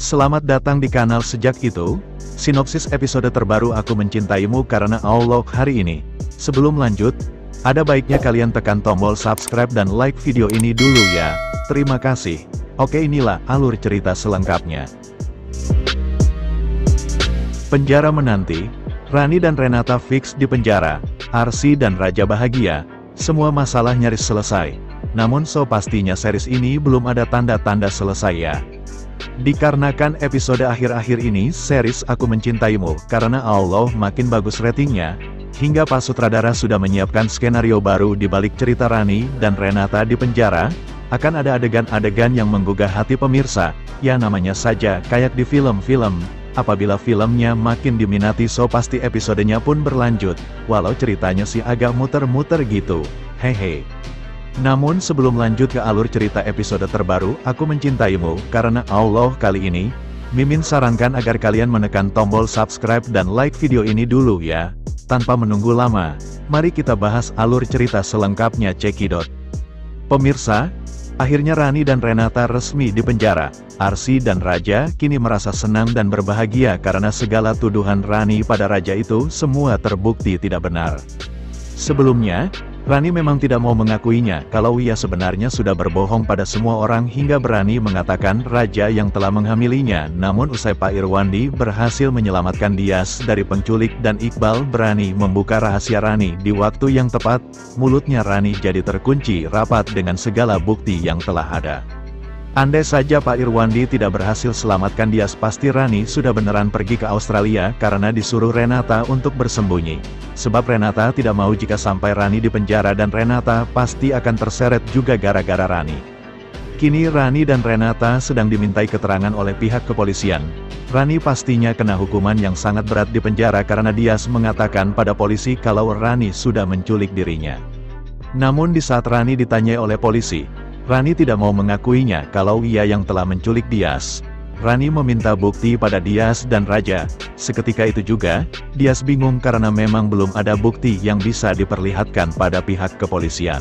Selamat datang di kanal Sejak Itu, sinopsis episode terbaru Aku Mencintaimu Karena Allah hari ini. Sebelum lanjut, ada baiknya kalian tekan tombol subscribe dan like video ini dulu ya. Terima kasih. Oke, inilah alur cerita selengkapnya. Penjara menanti, Rani dan Renata fix di penjara, Arsy dan Raja bahagia, semua masalah nyaris selesai. Namun pastinya series ini belum ada tanda-tanda selesai ya. Dikarenakan episode akhir-akhir ini series Aku Mencintaimu Karena Allah makin bagus ratingnya, hingga Pak Sutradara sudah menyiapkan skenario baru di balik cerita Rani dan Renata di penjara, akan ada adegan-adegan yang menggugah hati pemirsa, ya namanya saja kayak di film-film. Apabila filmnya makin diminati pasti episodenya pun berlanjut, walau ceritanya sih agak muter-muter gitu, hehe. Namun sebelum lanjut ke alur cerita episode terbaru Aku Mencintaimu Karena Allah kali ini, Mimin sarankan agar kalian menekan tombol subscribe dan like video ini dulu ya. Tanpa menunggu lama, mari kita bahas alur cerita selengkapnya cekidot. Pemirsa, akhirnya Rani dan Renata resmi di penjara. Arsy dan Raja kini merasa senang dan berbahagia karena segala tuduhan Rani pada Raja itu semua terbukti tidak benar. Sebelumnya, Rani memang tidak mau mengakuinya kalau ia sebenarnya sudah berbohong pada semua orang hingga berani mengatakan Raja yang telah menghamilinya. Namun usai Pak Irwandi berhasil menyelamatkan Dias dari penculik dan Iqbal berani membuka rahasia Rani di waktu yang tepat, mulutnya Rani jadi terkunci rapat dengan segala bukti yang telah ada. Andai saja Pak Irwandi tidak berhasil selamatkan Dias, pasti Rani sudah beneran pergi ke Australia karena disuruh Renata untuk bersembunyi. Sebab Renata tidak mau jika sampai Rani di penjara dan Renata pasti akan terseret juga gara-gara Rani. Kini Rani dan Renata sedang dimintai keterangan oleh pihak kepolisian. Rani pastinya kena hukuman yang sangat berat di penjara karena Dias mengatakan pada polisi kalau Rani sudah menculik dirinya. Namun di saat Rani ditanyai oleh polisi, Rani tidak mau mengakuinya kalau ia yang telah menculik Dias. Rani meminta bukti pada Dias dan Raja. Seketika itu juga, Dias bingung karena memang belum ada bukti yang bisa diperlihatkan pada pihak kepolisian.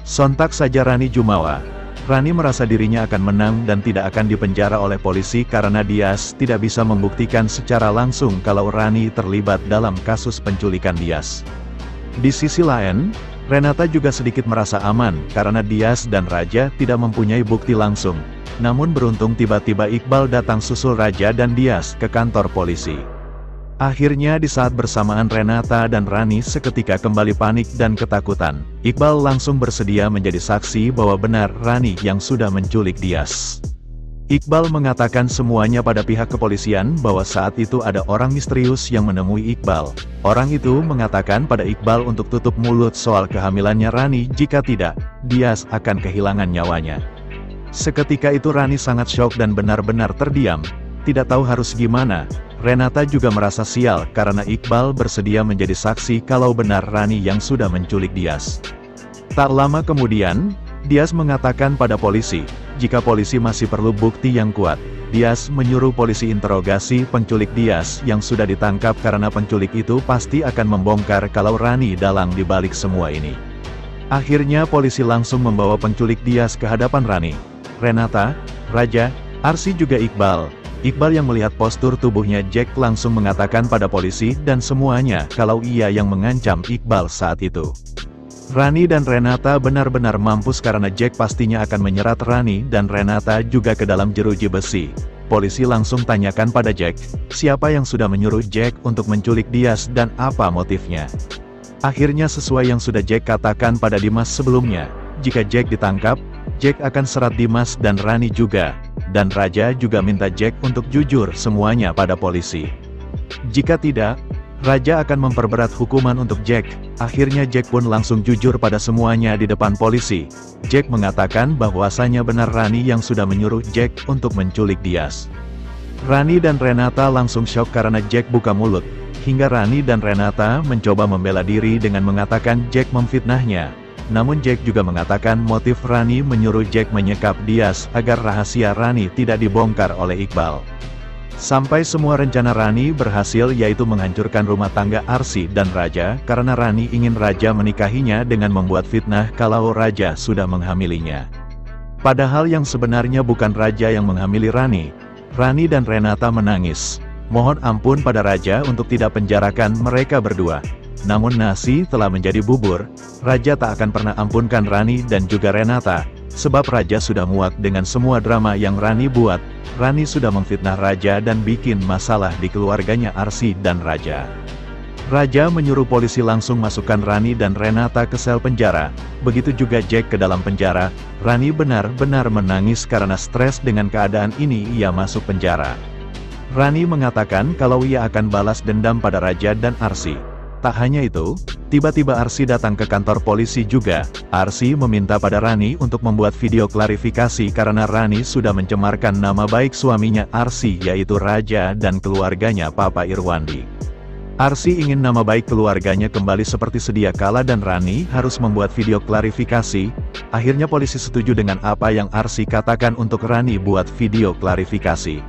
Sontak saja Rani jumawa. Rani merasa dirinya akan menang dan tidak akan dipenjara oleh polisi karena Dias tidak bisa membuktikan secara langsung kalau Rani terlibat dalam kasus penculikan Dias. Di sisi lain, Renata juga sedikit merasa aman karena Dias dan Raja tidak mempunyai bukti langsung. Namun beruntung tiba-tiba Iqbal datang susul Raja dan Dias ke kantor polisi. Akhirnya di saat bersamaan Renata dan Rani seketika kembali panik dan ketakutan. Iqbal langsung bersedia menjadi saksi bahwa benar Rani yang sudah menculik Dias. Iqbal mengatakan semuanya pada pihak kepolisian bahwa saat itu ada orang misterius yang menemui Iqbal. Orang itu mengatakan pada Iqbal untuk tutup mulut soal kehamilannya Rani, jika tidak, Dias akan kehilangan nyawanya. Seketika itu Rani sangat syok dan benar-benar terdiam, tidak tahu harus gimana. Renata juga merasa sial karena Iqbal bersedia menjadi saksi kalau benar Rani yang sudah menculik Dias. Tak lama kemudian, Dias mengatakan pada polisi, jika polisi masih perlu bukti yang kuat. Dias menyuruh polisi interogasi penculik Dias yang sudah ditangkap karena penculik itu pasti akan membongkar kalau Rani dalang di balik semua ini. Akhirnya polisi langsung membawa penculik Dias ke hadapan Rani, Renata, Raja, Arsy juga Iqbal. Iqbal yang melihat postur tubuhnya Jack langsung mengatakan pada polisi dan semuanya kalau ia yang mengancam Iqbal saat itu. Rani dan Renata benar-benar mampus karena Jack pastinya akan menyerat Rani dan Renata juga ke dalam jeruji besi. Polisi langsung tanyakan pada Jack, siapa yang sudah menyuruh Jack untuk menculik Dias dan apa motifnya. Akhirnya sesuai yang sudah Jack katakan pada Dimas sebelumnya, jika Jack ditangkap, Jack akan serat Dimas dan Rani juga. Dan Raja juga minta Jack untuk jujur semuanya pada polisi. Jika tidak, Raja akan memperberat hukuman untuk Jack. Akhirnya Jack pun langsung jujur pada semuanya di depan polisi. Jack mengatakan bahwasanya benar Rani yang sudah menyuruh Jack untuk menculik Dias. Rani dan Renata langsung syok karena Jack buka mulut. Hingga Rani dan Renata mencoba membela diri dengan mengatakan Jack memfitnahnya. Namun Jack juga mengatakan motif Rani menyuruh Jack menyekap Dias agar rahasia Rani tidak dibongkar oleh Iqbal. Sampai semua rencana Rani berhasil, yaitu menghancurkan rumah tangga Arsy dan Raja karena Rani ingin Raja menikahinya dengan membuat fitnah kalau Raja sudah menghamilinya. Padahal yang sebenarnya bukan Raja yang menghamili Rani. Rani dan Renata menangis. Mohon ampun pada Raja untuk tidak penjarakan mereka berdua. Namun nasi telah menjadi bubur, Raja tak akan pernah ampunkan Rani dan juga Renata, sebab Raja sudah muak dengan semua drama yang Rani buat. Rani sudah memfitnah Raja dan bikin masalah di keluarganya Arsy dan Raja. Raja menyuruh polisi langsung masukkan Rani dan Renata ke sel penjara, begitu juga Jack ke dalam penjara. Rani benar-benar menangis karena stres dengan keadaan ini ia masuk penjara. Rani mengatakan kalau ia akan balas dendam pada Raja dan Arsy. Tak hanya itu, tiba-tiba Arsy datang ke kantor polisi juga. Arsy meminta pada Rani untuk membuat video klarifikasi karena Rani sudah mencemarkan nama baik suaminya Arsy yaitu Raja dan keluarganya Papa Irwandi. Arsy ingin nama baik keluarganya kembali seperti sedia kala dan Rani harus membuat video klarifikasi. Akhirnya polisi setuju dengan apa yang Arsy katakan untuk Rani buat video klarifikasi.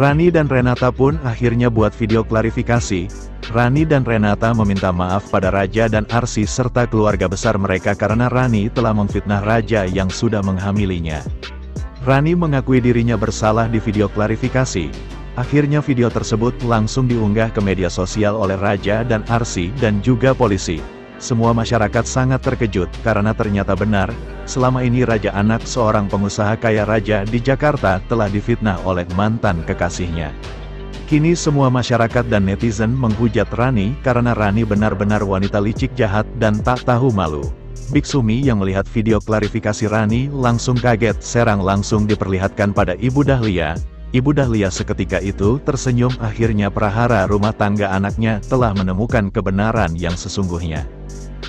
Rani dan Renata pun akhirnya buat video klarifikasi. Rani dan Renata meminta maaf pada Raja dan Arsy serta keluarga besar mereka karena Rani telah memfitnah Raja yang sudah menghamilinya. Rani mengakui dirinya bersalah di video klarifikasi. Akhirnya video tersebut langsung diunggah ke media sosial oleh Raja dan Arsy dan juga polisi. Semua masyarakat sangat terkejut karena ternyata benar, selama ini Raja anak seorang pengusaha kaya Raja di Jakarta telah difitnah oleh mantan kekasihnya. Kini semua masyarakat dan netizen menghujat Rani karena Rani benar-benar wanita licik jahat dan tak tahu malu. Big Sumi yang melihat video klarifikasi Rani langsung kaget, serang langsung diperlihatkan pada Ibu Dahlia. Ibu Dahlia seketika itu tersenyum, akhirnya prahara rumah tangga anaknya telah menemukan kebenaran yang sesungguhnya.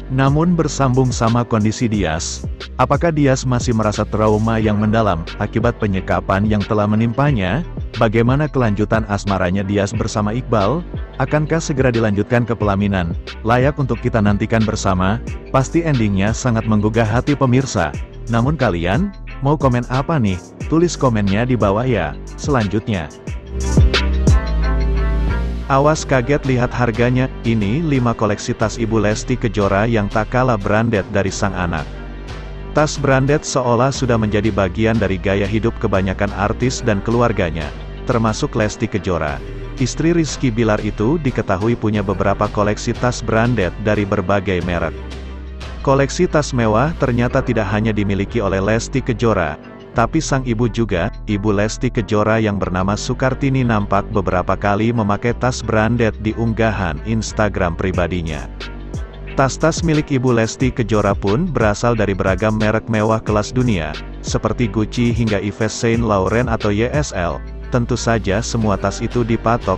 Namun bersambung sama kondisi Dias, apakah Dias masih merasa trauma yang mendalam akibat penyekapan yang telah menimpanya? Bagaimana kelanjutan asmaranya Dias bersama Iqbal? Akankah segera dilanjutkan ke pelaminan? Layak untuk kita nantikan bersama, pasti endingnya sangat menggugah hati pemirsa. Namun kalian, mau komen apa nih? Tulis komennya di bawah ya. Selanjutnya, awas kaget lihat harganya, ini 5 koleksi tas Ibu Lesti Kejora yang tak kalah branded dari sang anak. Tas branded seolah sudah menjadi bagian dari gaya hidup kebanyakan artis dan keluarganya, termasuk Lesti Kejora. Istri Rizky Bilar itu diketahui punya beberapa koleksi tas branded dari berbagai merek. Koleksi tas mewah ternyata tidak hanya dimiliki oleh Lesti Kejora, tapi sang ibu juga, Ibu Lesti Kejora yang bernama Sukartini nampak beberapa kali memakai tas branded di unggahan Instagram pribadinya. Tas-tas milik Ibu Lesti Kejora pun berasal dari beragam merek mewah kelas dunia, seperti Gucci hingga Yves Saint Laurent atau YSL. Tentu saja semua tas itu dipatok